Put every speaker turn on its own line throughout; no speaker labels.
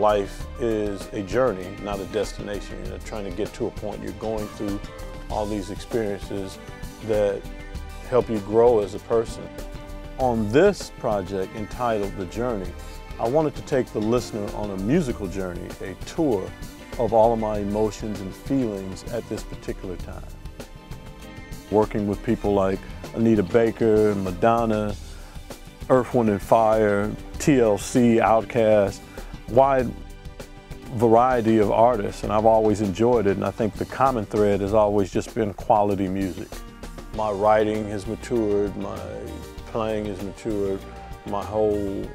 life is a journey, not a destination. You're trying to get to a point. You're going through all these experiences that help you grow as a person. On this project entitled The Journey, I wanted to take the listener on a musical journey, a tour of all of my emotions and feelings at this particular time. Working with people like Anita Baker, Madonna, Earth, Wind & Fire, TLC, Outkast, wide variety of artists, and I've always enjoyed it, and I think the common thread has always just been quality music. My writing has matured, my playing has matured, my whole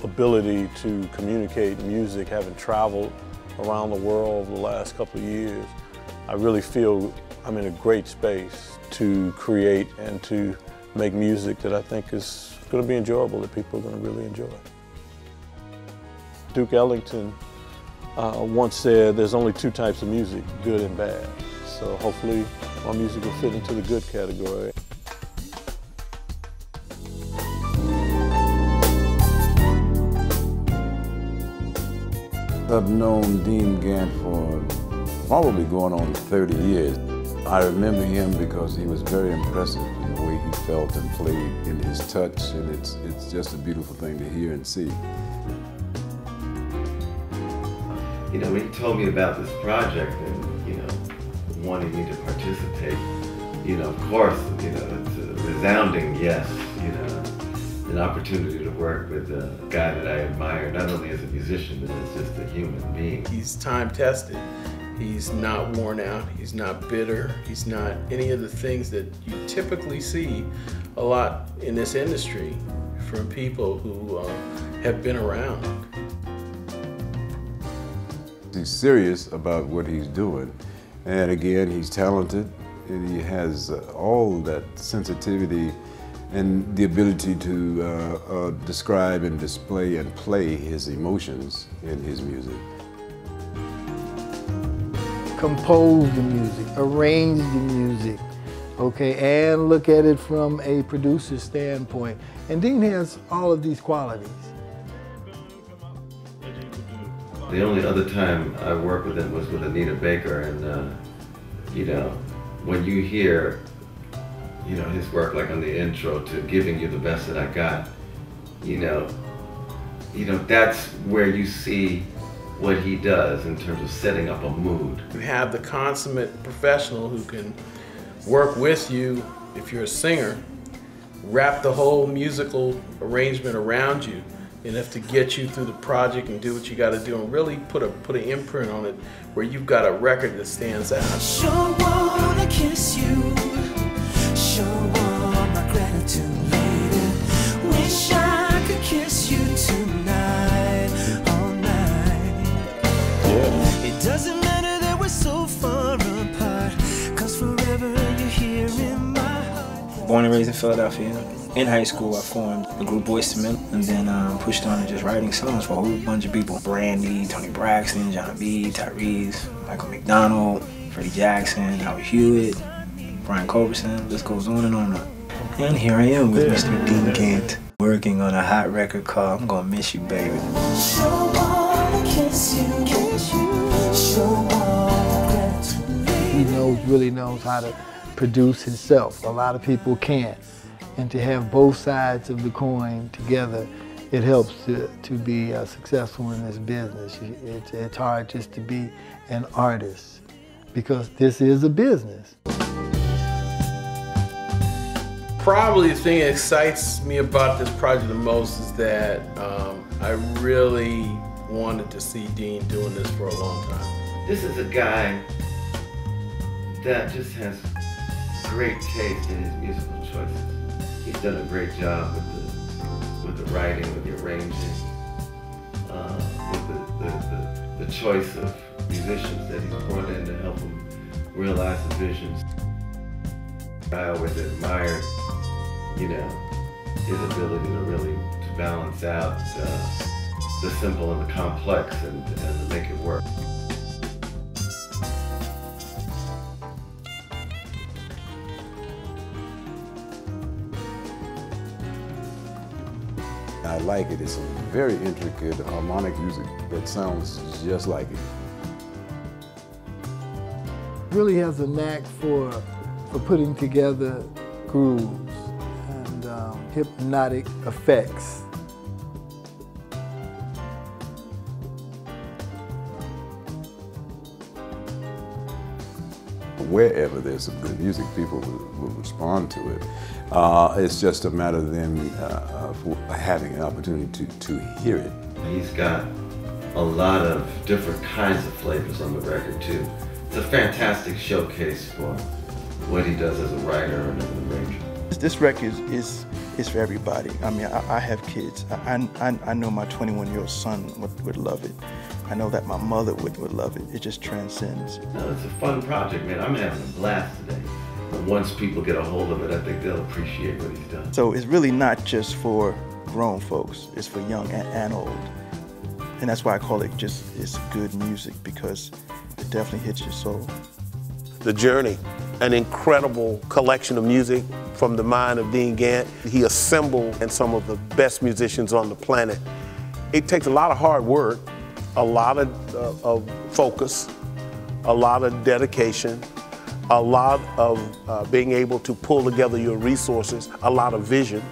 ability to communicate music, having traveled around the world the last couple of years, I really feel I'm in a great space to create and to make music that I think is going to be enjoyable, that people are going to really enjoy. Duke Ellington once said there's only two types of music, good and bad. So hopefully my music will fit into the good category.
I've known Dean Gant for probably going on 30 years. I remember him because he was very impressive in the way he felt and played, in his touch, and it's just a beautiful thing to hear and see.
You know, when he told me about this project and, you know, wanting me to participate, you know, of course, you know, it's a resounding yes, you know, an opportunity to work with a guy that I admire, not only as a musician, but as just a human being.
He's time-tested. He's not worn out, he's not bitter, he's not any of the things that you typically see a lot in this industry from people who have been around.
He's serious about what he's doing, and again, he's talented, and he has all that sensitivity and the ability to describe and display and play his emotions in his music.
Compose the music, arrange the music, okay, and look at it from a producer's standpoint. And Dean has all of these qualities.
The only other time I worked with him was with Anita Baker, and you know, when you hear, you know, his work like on the intro to Giving You the Best That I Got, you know, that's where you see what he does in terms of setting up a mood.
You have the consummate professional who can work with you, if you're a singer, wrap the whole musical arrangement around you, enough to get you through the project and do what you got to do and really put an imprint on it where you've got a record that stands out.
Sure wanna kiss you, sure want my gratitude later, wish I could kiss you tonight, all night.
Yeah.
It doesn't matter that we're so far apart, 'cause forever you're here in my heart.
Born and raised in Philadelphia. In high school, I formed a group Boyz II Men, and then pushed on to just writing songs for a whole bunch of people. Brandy, Tony Braxton, John B, Tyrese, Michael McDonald, Freddie Jackson, Howard Hewitt, Brian Culbertson, list goes on and on. And here I am with Mr. Dean Gant, working on a hot record called I'm Gonna Miss You, Baby.
Sure wanna kiss you, sure want gratitude.
He really knows how to produce himself. A lot of people can't. And to have both sides of the coin together, it helps to be successful in this business. It's hard just to be an artist, because this is a business.
Probably the thing that excites me about this project the most is that I really wanted to see Dean doing this for a long time.
This is a guy that just has great taste in his musical choices. He's done a great job with the writing, with the arranging, with the choice of musicians that he's brought in to help him realize the visions. I always admired, you know, his ability to really balance out the simple and the complex and to make it work.
I like it. It's a very intricate harmonic music that sounds just like it.
Really has a knack for putting together grooves and hypnotic effects.
Wherever there's some good music, people will respond to it. It's just a matter of them having an opportunity to hear it.
He's got a lot of different kinds of flavors on the record too. It's a fantastic showcase for what he does as a writer and as an arranger.
This record is for everybody. I mean, I have kids. I know my 21-year-old son would love it. I know that my mother would love it. It just transcends.
No, it's a fun project, man. I'm having a blast today. But once people get a hold of it, I think they'll appreciate what he's done.
So it's really not just for grown folks. It's for young and old. And that's why I call it it's good music, because it definitely hits your soul.
The Journey, an incredible collection of music from the mind of Dean Gant. He assembled some of the best musicians on the planet. It takes a lot of hard work, a lot of focus, a lot of dedication, a lot of being able to pull together your resources, a lot of vision,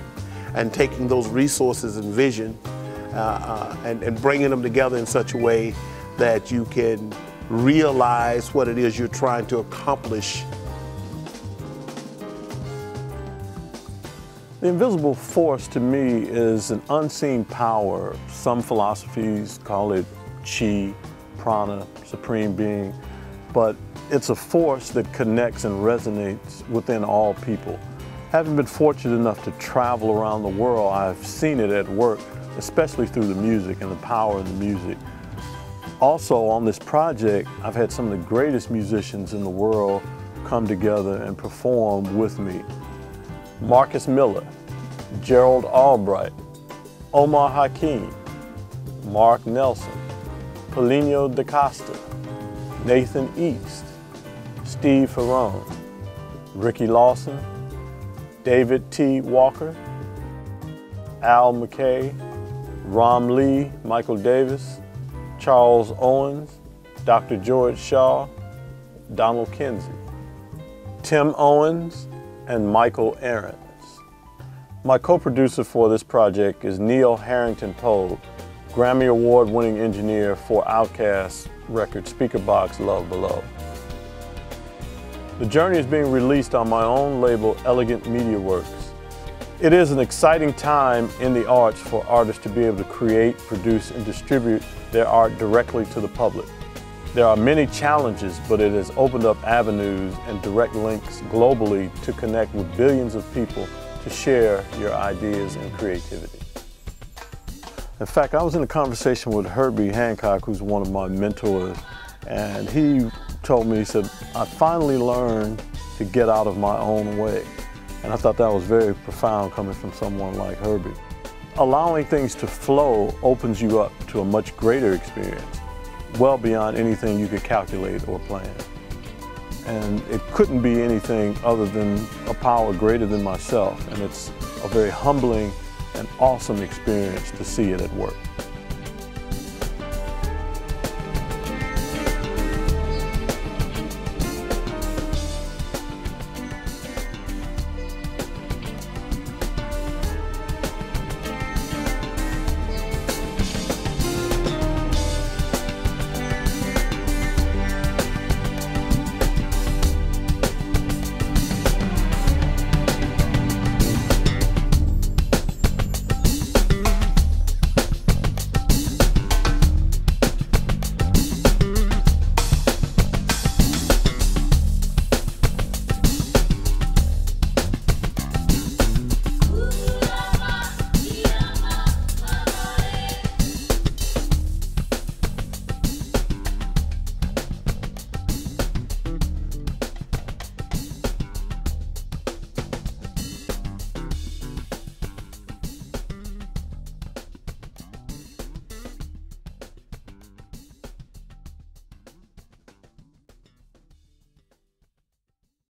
and taking those resources and vision and bringing them together in such a way that you can realize what it is you're trying to accomplish.
The invisible force to me is an unseen power. Some philosophies call it chi, prana, supreme being, but it's a force that connects and resonates within all people. Having been fortunate enough to travel around the world, I've seen it at work, especially through the music and the power of the music. Also on this project, I've had some of the greatest musicians in the world come together and perform with me. Marcus Miller, Gerald Albright, Omar Hakim, Mark Nelson, Paulinho da Costa, Nathan East, Steve Ferrone, Ricky Lawson, David T. Walker, Al McKay, Ram Lee, Michael Davis, Charles Owens, Dr. George Shaw, Donald Kinsey, Tim Owens, and Michael Ahrens. My co-producer for this project is Neil Harrington Poe, Grammy Award-winning engineer for Outkast's record Speakerboxxx Love Below. The Journey is being released on my own label, Elegant Mediaworks. It is an exciting time in the arts for artists to be able to create, produce, and distribute their art directly to the public. There are many challenges, but it has opened up avenues and direct links globally to connect with billions of people to share your ideas and creativity. In fact, I was in a conversation with Herbie Hancock, who's one of my mentors, and he told me, he said, I finally learned to get out of my own way. And I thought that was very profound coming from someone like Herbie. Allowing things to flow opens you up to a much greater experience, well beyond anything you could calculate or plan. And it couldn't be anything other than a power greater than myself, and it's a very humbling and awesome experience to see it at work.